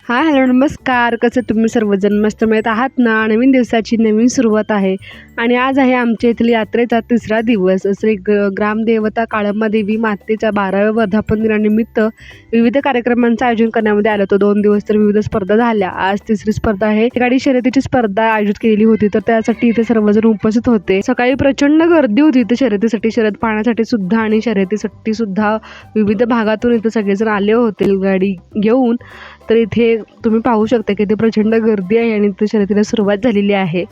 हाय, hello, नमस्कार. कसं तुम्ही सर्वजण मस्त मिळत आहात ना? नवीन दिवसाची नवीन सुरुवात आहे आणि आज आहे आमच्या इथली यात्रेचा तिसरा दिवस. ग्रामदेवता काळम्मा देवी मातेच्या 12व्या वर्धापन दिनानिमित्त विविध कार्यक्रमांचं आयोजन करण्यामध्ये आलं होतं. 2 दिवस तर विविध स्पर्धा झाल्या. आज तिसरी स्पर्धा आहे. गाडी शर्यतीची स्पर्धा आयोजित केलेली होती, तर त्यासाठी इथे सर्वजण उपस्थित होते. सकाळी प्रचंड गर्दी होती इथे शर्यतीसाठी, शर्यत पाहण्यासाठी सुद्धा आणि शर्यतीसाठी सुद्धा विविध भागातून इथे सगळेजण आले होते गाडी घेऊन. तर इथे तुम्ही पाहू शकता की इथे प्रचंड गर्दी आहे आणि इथे शर्यतीला सुरुवात झालेली आहे.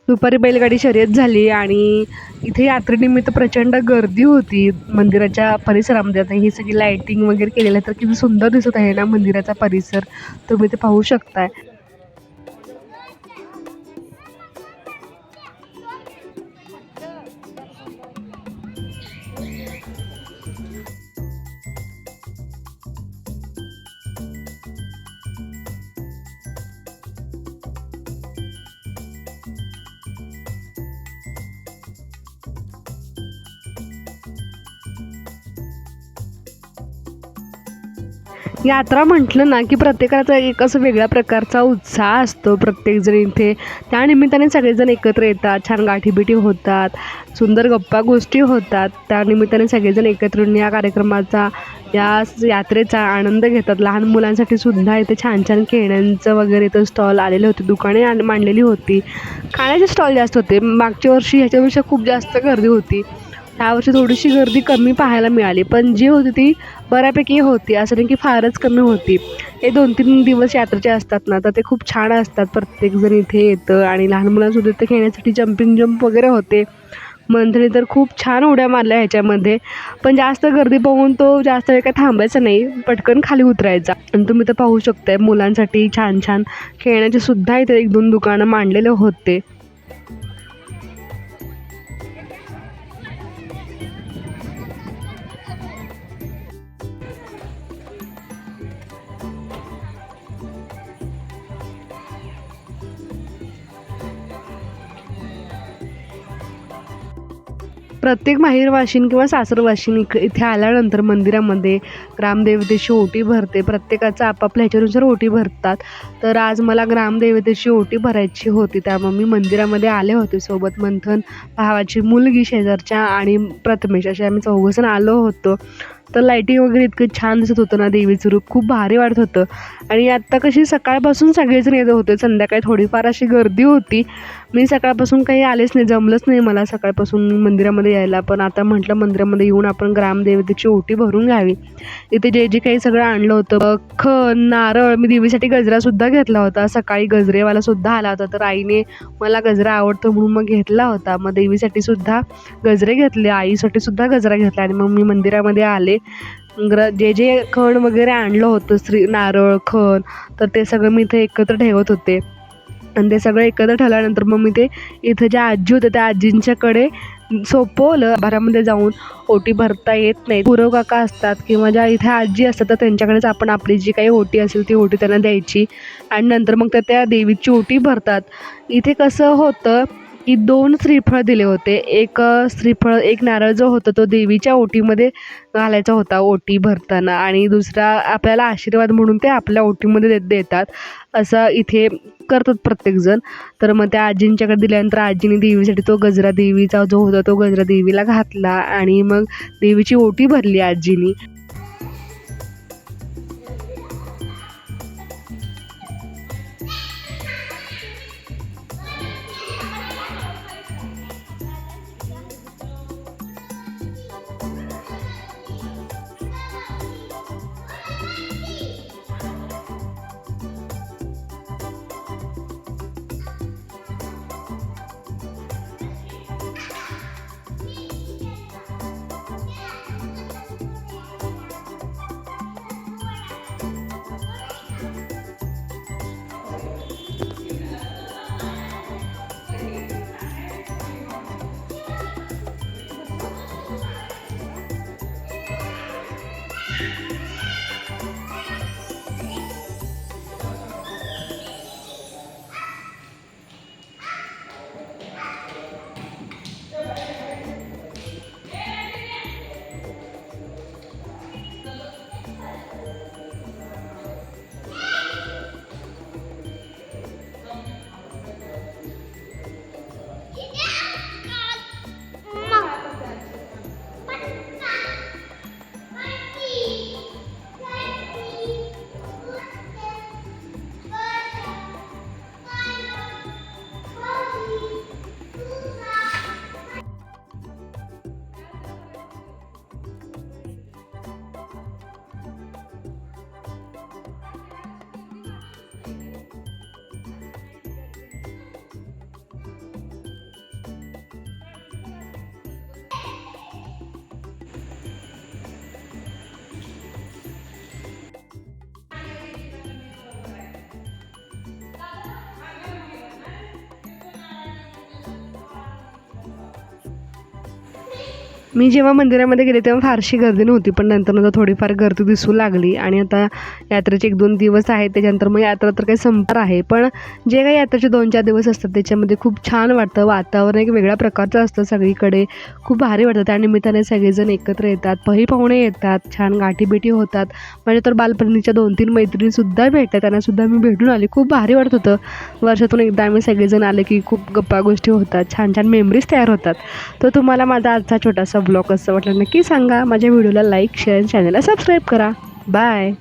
दुपारी बैलगाडी शर्यत झाली आणि इथे यात्रेनिमित्त प्रचंड गर्दी होती मंदिराच्या परिसरामध्ये. आता ही सगळी लाईटिंग वगैरे केलेलं आहे, तर किती सुंदर दिसत आहे ना मंदिराचा परिसर, तुम्ही ते पाहू शकताय. यात्रा म्हटलं ना की प्रत्येकाचा एक असं वेगळ्या प्रकारचा उत्साह असतो. प्रत्येकजण इथे त्यानिमित्ताने सगळेजण एकत्र येतात, छान गाठीभेटी होतात, सुंदर गप्पा गोष्टी होतात. त्यानिमित्ताने सगळेजण एकत्र येऊन या कार्यक्रमाचा, या यात्रेचा आनंद घेतात. लहान मुलांसाठी सुद्धा इथे छान छान खेळण्यांचं वगैरे इथं स्टॉल आलेले होते, दुकाने मांडलेली होती, खाण्याचे स्टॉल जास्त होते. मागच्या वर्षी ह्याच्यापेक्षा खूप जास्त गर्दी होती. यावर्षी थोडीशी गर्दी कमी पाहायला मिळाली, पण जी होती ती बऱ्यापैकी होती, असं नाही की फारच कमी होती. हे 2-3 दिवस यात्रेचे असतात ना, तर ते खूप छान असतात. प्रत्येकजण इथे येतं आणि लहान मुलांसुद्धा इथे खेळण्यासाठी जंप वगैरे होते. मंथनी तर खूप छान उड्या मारल्या ह्याच्यामध्ये, पण जास्त गर्दी पाहून तो जास्त वेळ काय थांबायचा नाही, पटकन खाली उतरायचा. आणि तुम्ही तर पाहू शकताय मुलांसाठी छान छान खेळण्याचे सुद्धा इथे 1-2 दुकानं मांडलेले होते. प्रत्येक माहेरवाशीण किंवा सासरवाशीण इथे आल्यानंतर मंदिरामध्ये ग्रामदेवतेची ओटी भरते. प्रत्येकाचं आपापल्या ह्याच्यानुसार ओटी भरतात. तर आज मला ग्रामदेवतेची ओटी भरायची होती, त्यामुळे मी मंदिरामध्ये आले होते. सोबत मंथन, भावाची मुलगी शेजारच्या आणि प्रथमेश असे आम्ही 4 जण आलो होतो. तर लाईटिंग वगैरे इतकं छान दिसत होतं ना, देवीचं रूप खूप भारी वाटत होतं. आणि आत्ता कशी सकाळपासून सगळेजण येत होते, संध्याकाळी थोडीफार अशी गर्दी होती. मी सकाळपासून काही आलेच नाही, जमलंच नाही मला सकाळपासून मंदिरामध्ये यायला. पण आता म्हटलं मंदिरामध्ये येऊन आपण ग्रामदेवतेची ओटी भरून घ्यावी. इथे जे काही सगळं आणलं होतं, खण, नारळ, मी देवीसाठी गजरासुद्धा घेतला होता. सकाळी गजरेवालासुद्धा आला होता, तर आईने मला गजरा आवडतो म्हणून मग घेतला होता. मग देवीसाठी सुद्धा गजरे घेतले, आईसाठी सुद्धा गजरा घेतला आणि मग मी मंदिरामध्ये आले. जे खण वगैरे आणलं होतं, नारळ, खण, तर ते सगळं मी इथे एकत्र ठेवत होते. आणि ते सगळं एकत्र ठेवल्यानंतर मग मी ते इथं ज्या आजी होत्या त्या आजींच्याकडे सोपवलं. घरामध्ये जाऊन ओटी भरता येत नाही, गुरव काका असतात किंवा ज्या इथे आजी असतात, तर त्यांच्याकडेच आपण आपली जी काही ओटी असेल ती ओटी त्यांना द्यायची आणि नंतर मग त्या देवीची ओटी भरतात. इथे कसं होतं की 2 श्रीफळ दिले होते. एक श्रीफळ, एक नारळ जो होता तो देवीच्या ओटीमध्ये घालायचा होता ओटी भरताना, आणि दुसरा आपल्याला आशीर्वाद म्हणून ते आपल्या ओटीमध्ये देतात. असं इथे करतात प्रत्येकजण. तर मग त्या आजींच्याकडे दिल्यानंतर आजीने देवीसाठी तो गजरा, देवीचा जो होता तो गजरा देवीला घातला आणि मग देवीची ओटी भरली आजीनी. मी जेव्हा मंदिरामध्ये गेले तेव्हा फारशी गर्दी नव्हती, पण नंतर थोडीफार गर्दी दिसू लागली. आणि आता यात्रेचे 1-2 दिवस आहेत, त्याच्यानंतर मग यात्रा तर काही संपणार आहे. पण जे काही यात्रेचे 2-4 दिवस असतात त्याच्यामध्ये खूप छान वाटतं. वातावरण एक वेगळ्या प्रकारचं असतं सगळीकडे, खूप भारी वाटतं. त्यानिमित्ताने सगळेजण एकत्र येतात, पाहुणे येतात, छान गाठीभेटी होतात. माझ्या तर बालपणीच्या 2-3 मैत्रिणीसुद्धा भेटतात, त्यांनासुद्धा मी भेटून आले. खूप भारी वाटत होतं. वर्षातून एकदा आम्ही सगळेजण आले की खूप गप्पा गोष्टी होतात, छान छान मेमरीज तयार होतात. तर तुम्हाला माझा आजचा छोटासा ब्लॉग कसं वाटला नक्की सांगा. माझ्या व्हिडिओला लाईक, शेअर, चॅनलला सबस्क्राईब करा. बाय.